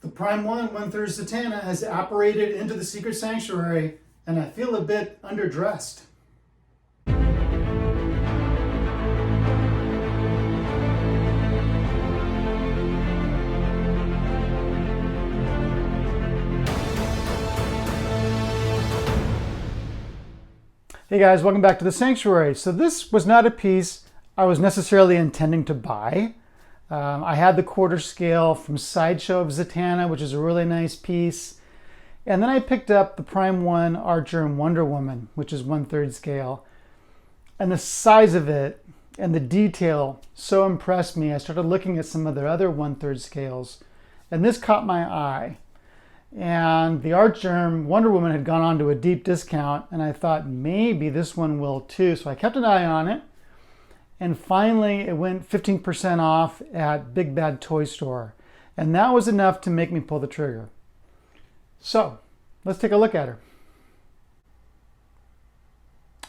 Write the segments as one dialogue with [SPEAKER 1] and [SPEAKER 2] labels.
[SPEAKER 1] The Prime 1/3 Zatanna has apparated into the secret sanctuary, and I feel a bit underdressed. Hey guys, welcome back to the sanctuary. So this was not a piece I was necessarily intending to buy. I had the quarter scale from Sideshow of Zatanna, which is a really nice piece. And then I picked up the Prime 1 Archer and Wonder Woman, which is 1/3 scale. And the size of it and the detail so impressed me. I started looking at some of their other 1/3 scales, and this caught my eye. And the Archer and Wonder Woman had gone on to a deep discount, and I thought maybe this one will too. So I kept an eye on it. And finally, it went 15% off at Big Bad Toy Store. And that was enough to make me pull the trigger. So, let's take a look at her.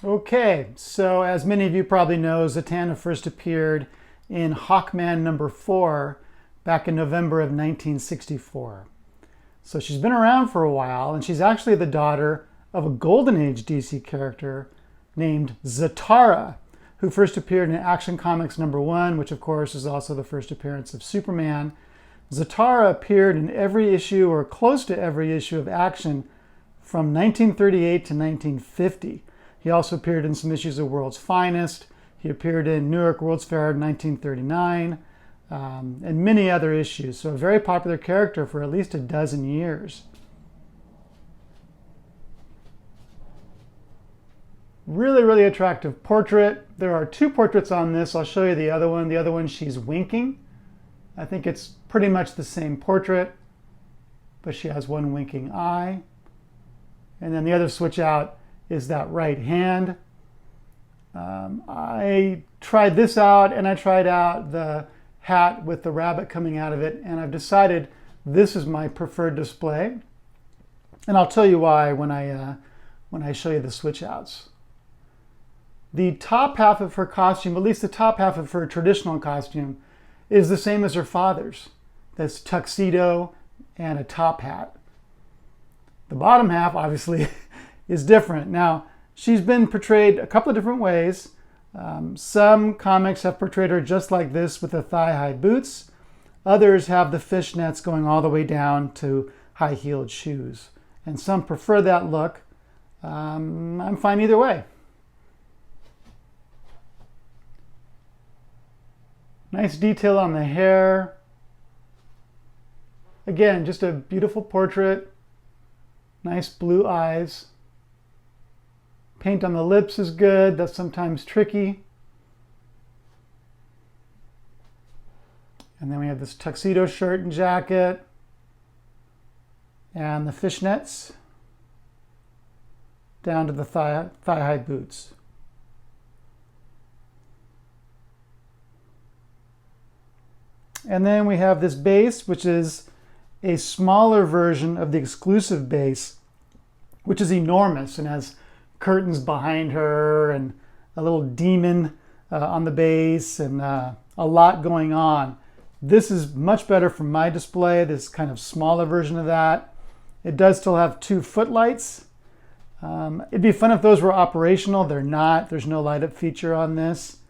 [SPEAKER 1] Okay, so as many of you probably know, Zatanna first appeared in Hawkman #4 back in November of 1964. So she's been around for a while, and she's actually the daughter of a Golden Age DC character named Zatara, who first appeared in Action Comics #1, which of course is also the first appearance of Superman. Zatara appeared in every issue, or close to every issue, of Action from 1938 to 1950. He also appeared in some issues of World's Finest. He appeared in Newark World's Fair in 1939, and many other issues. So a very popular character for at least a dozen years. Really, really attractive portrait. There are two portraits on this. I'll show you the other one. The other one, she's winking. I think it's pretty much the same portrait, but she has one winking eye. And then the other switch out is that right hand. I tried this out, and I tried out the hat with the rabbit coming out of it, and I've decided this is my preferred display. And I'll tell you why when I show you the switch outs. The top half of her costume, at least the top half of her traditional costume, is the same as her father's. That's tuxedo and a top hat. The bottom half, obviously, is different. Now, she's been portrayed a couple of different ways. Some comics have portrayed her just like this with the thigh-high boots. Others have the fishnets going all the way down to high-heeled shoes. And some prefer that look. I'm fine either way. Nice detail on the hair. Again, just a beautiful portrait. Nice blue eyes. Paint on the lips is good. That's sometimes tricky. And then we have this tuxedo shirt and jacket. And the fishnets down to the thigh-high boots. And then we have this base, which is a smaller version of the exclusive base, which is enormous and has curtains behind her and a little demon on the base and a lot going on. This is much better for my display, this kind of smaller version of that. It does still have two footlights. It'd be fun if those were operational. They're not. There's no light up feature on this,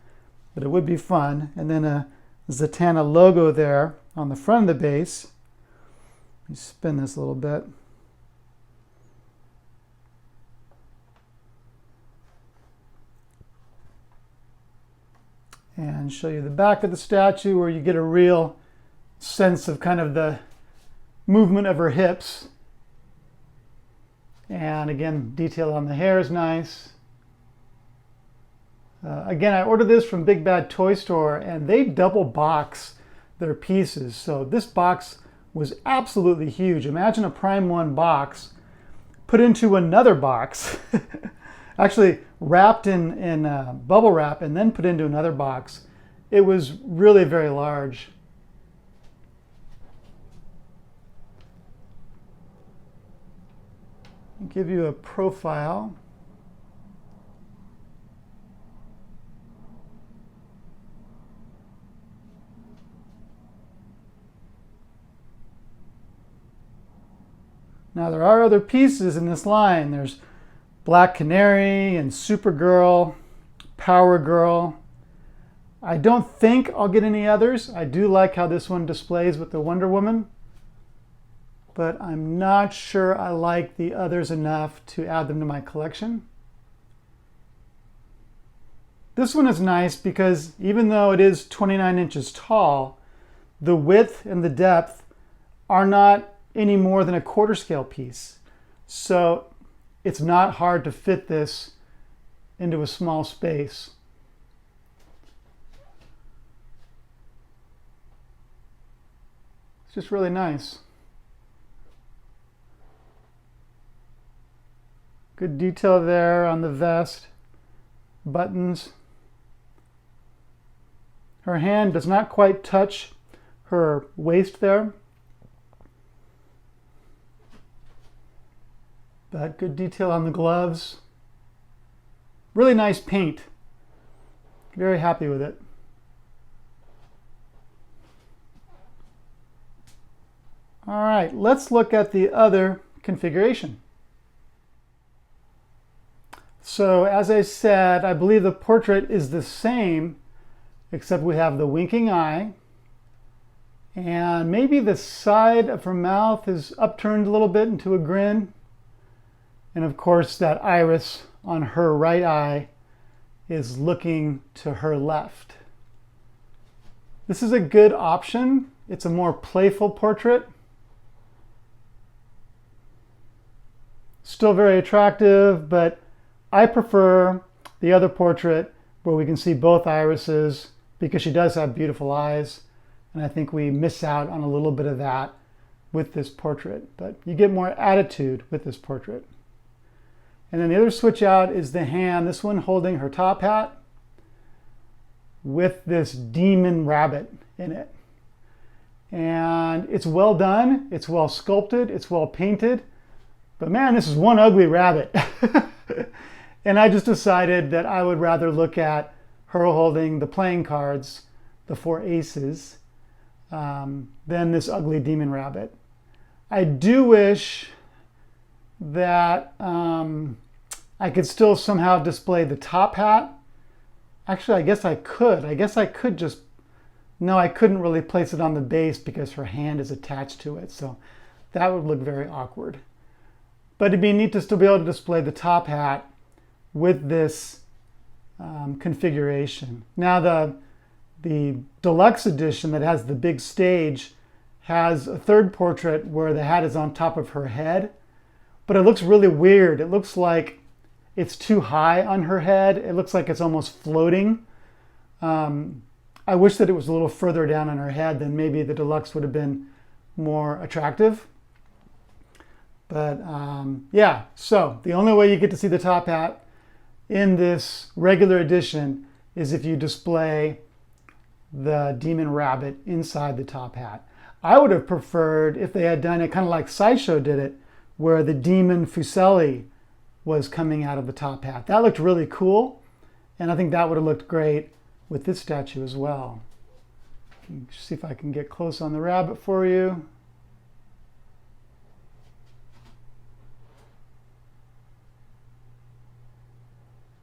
[SPEAKER 1] but it would be fun. And then a Zatanna logo there on the front of the base. Let me spin this a little bit. And show you the back of the statue, where you get a real sense of kind of the movement of her hips. And again, detail on the hair is nice. Again, I ordered this from Big Bad Toy Store, and they double box their pieces. So this box was absolutely huge. Imagine a Prime 1 box put into another box, actually wrapped in bubble wrap and then put into another box. It was really very large. I'll give you a profile. Now there are other pieces in this line. There's Black Canary and Supergirl, Power Girl. I don't think I'll get any others. I do like how this one displays with the Wonder Woman, but I'm not sure I like the others enough to add them to my collection. This one is nice because even though it is 29 inches tall, the width and the depth are not any more than a quarter scale piece. So it's not hard to fit this into a small space. It's just really nice. Good detail there on the vest, buttons. Her hand does not quite touch her waist there, but good detail on the gloves. Really nice paint. Very happy with it. All right, let's look at the other configuration. So as I said, I believe the portrait is the same, except we have the winking eye, and maybe the side of her mouth is upturned a little bit into a grin. And of course, that iris on her right eye is looking to her left. This is a good option. It's a more playful portrait. Still very attractive, but I prefer the other portrait where we can see both irises because she does have beautiful eyes. And I think we miss out on a little bit of that with this portrait, but you get more attitude with this portrait. And then the other switch out is the hand, this one holding her top hat with this demon rabbit in it. And it's well done, it's well sculpted, it's well painted, but man, this is one ugly rabbit. And I just decided that I would rather look at her holding the playing cards, the 4 aces, than this ugly demon rabbit. I do wish that I could still somehow display the top hat. Actually, I guess I could. I guess I could just, no, I couldn't really place it on the base because her hand is attached to it. So that would look very awkward. But it'd be neat to still be able to display the top hat with this configuration. Now the deluxe edition that has the big stage has a third portrait where the hat is on top of her head, but it looks really weird. It looks like it's too high on her head. It looks like it's almost floating. I wish that it was a little further down on her head, then maybe the deluxe would have been more attractive. But yeah, so the only way you get to see the top hat in this regular edition is if you display the demon rabbit inside the top hat. I would have preferred if they had done it kind of like Sideshow did it, where the demon Fuseli was coming out of the top hat. That looked really cool, and I think that would have looked great with this statue as well. See if I can get close on the rabbit for you.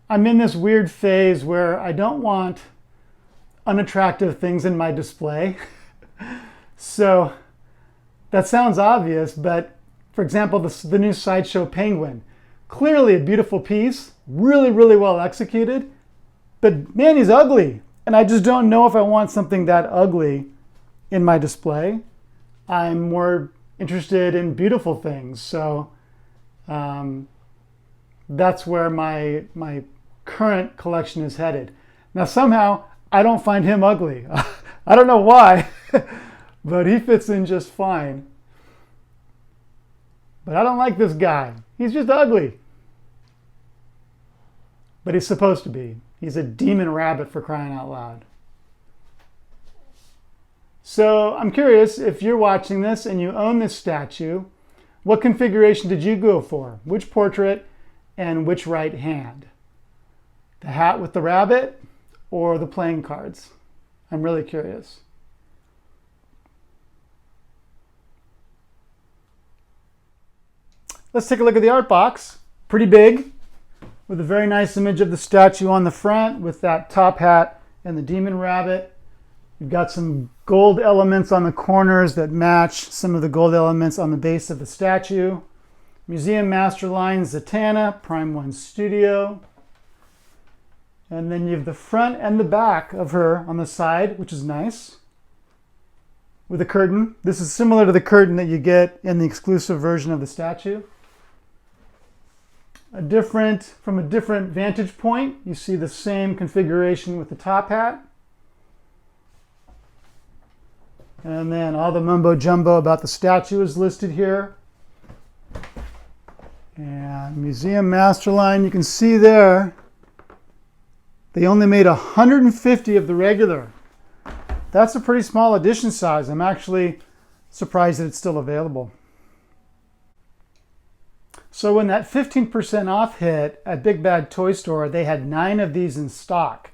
[SPEAKER 1] I'm in this weird phase where I don't want unattractive things in my display. So that sounds obvious, but for example, the new Sideshow Penguin, clearly a beautiful piece, really, really well executed, but man, he's ugly. And I just don't know if I want something that ugly in my display. I'm more interested in beautiful things. So that's where my current collection is headed. Now, somehow I don't find him ugly. I don't know why, but he fits in just fine. But I don't like this guy. He's just ugly. But he's supposed to be. He's a demon rabbit, for crying out loud. So I'm curious, if you're watching this and you own this statue, what configuration did you go for? Which portrait and which right hand? The hat with the rabbit or the playing cards? I'm really curious. let's take a look at the art box. Pretty big, with a very nice image of the statue on the front with that top hat and the demon rabbit. You've got some gold elements on the corners that match some of the gold elements on the base of the statue. Museum Masterline Zatanna, Prime 1 Studio. And then you have the front and the back of her on the side, which is nice, with a curtain. This is similar to the curtain that you get in the exclusive version of the statue. From a different vantage point, you see the same configuration with the top hat. And then all the mumbo jumbo about the statue is listed here. And Museum Masterline, you can see there, they only made 150 of the regular. That's a pretty small edition size. I'm actually surprised that it's still available. So when that 15% off hit at Big Bad Toy Store, they had 9 of these in stock.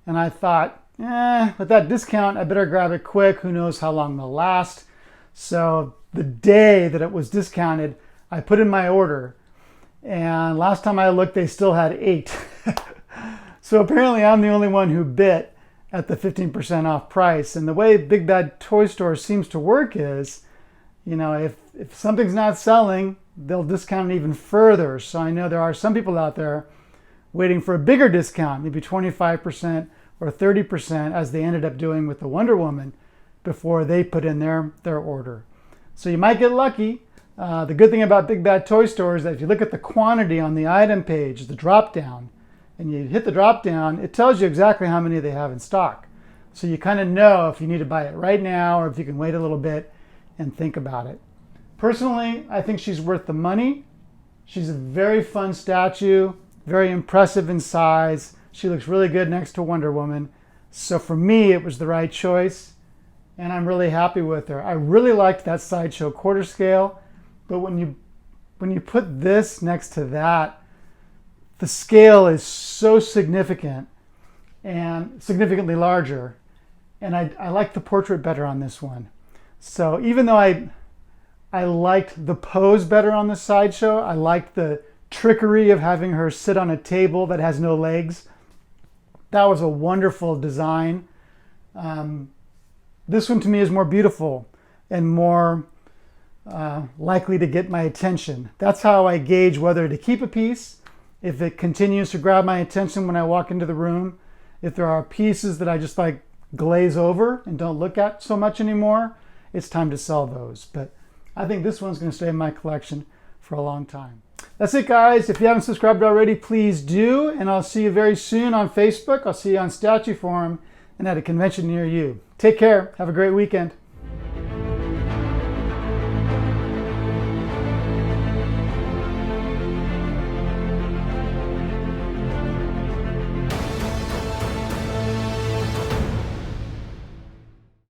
[SPEAKER 1] And I thought, with that discount, I better grab it quick. Who knows how long they'll last. So the day that it was discounted, I put in my order. And last time I looked, they still had 8. So apparently I'm the only one who bit at the 15% off price. And the way Big Bad Toy Store seems to work is, you know, if something's not selling, they'll discount it even further. So I know there are some people out there waiting for a bigger discount, maybe 25% or 30%, as they ended up doing with the Wonder Woman before they put in their order. So you might get lucky. The good thing about Big Bad Toy Store is that if you look at the quantity on the item page, the drop down, and you hit the drop down, it tells you exactly how many they have in stock. So you kind of know if you need to buy it right now or if you can wait a little bit and think about it. Personally, I think she's worth the money. She's a very fun statue, very impressive in size. She looks really good next to Wonder Woman. So for me, it was the right choice, and I'm really happy with her. I really liked that Sideshow quarter scale, but when you put this next to that, the scale is so significant and significantly larger, and I like the portrait better on this one. So even though I liked the pose better on the Sideshow, I liked the trickery of having her sit on a table that has no legs. That was a wonderful design. This one to me is more beautiful and more likely to get my attention. That's how I gauge whether to keep a piece. If it continues to grab my attention when I walk into the room, if there are pieces that I just like glaze over and don't look at so much anymore, it's time to sell those. But I think this one's going to stay in my collection for a long time. That's it, guys. If you haven't subscribed already, please do. And I'll see you very soon on Facebook. I'll see you on Statue Forum and at a convention near you. Take care. Have a great weekend.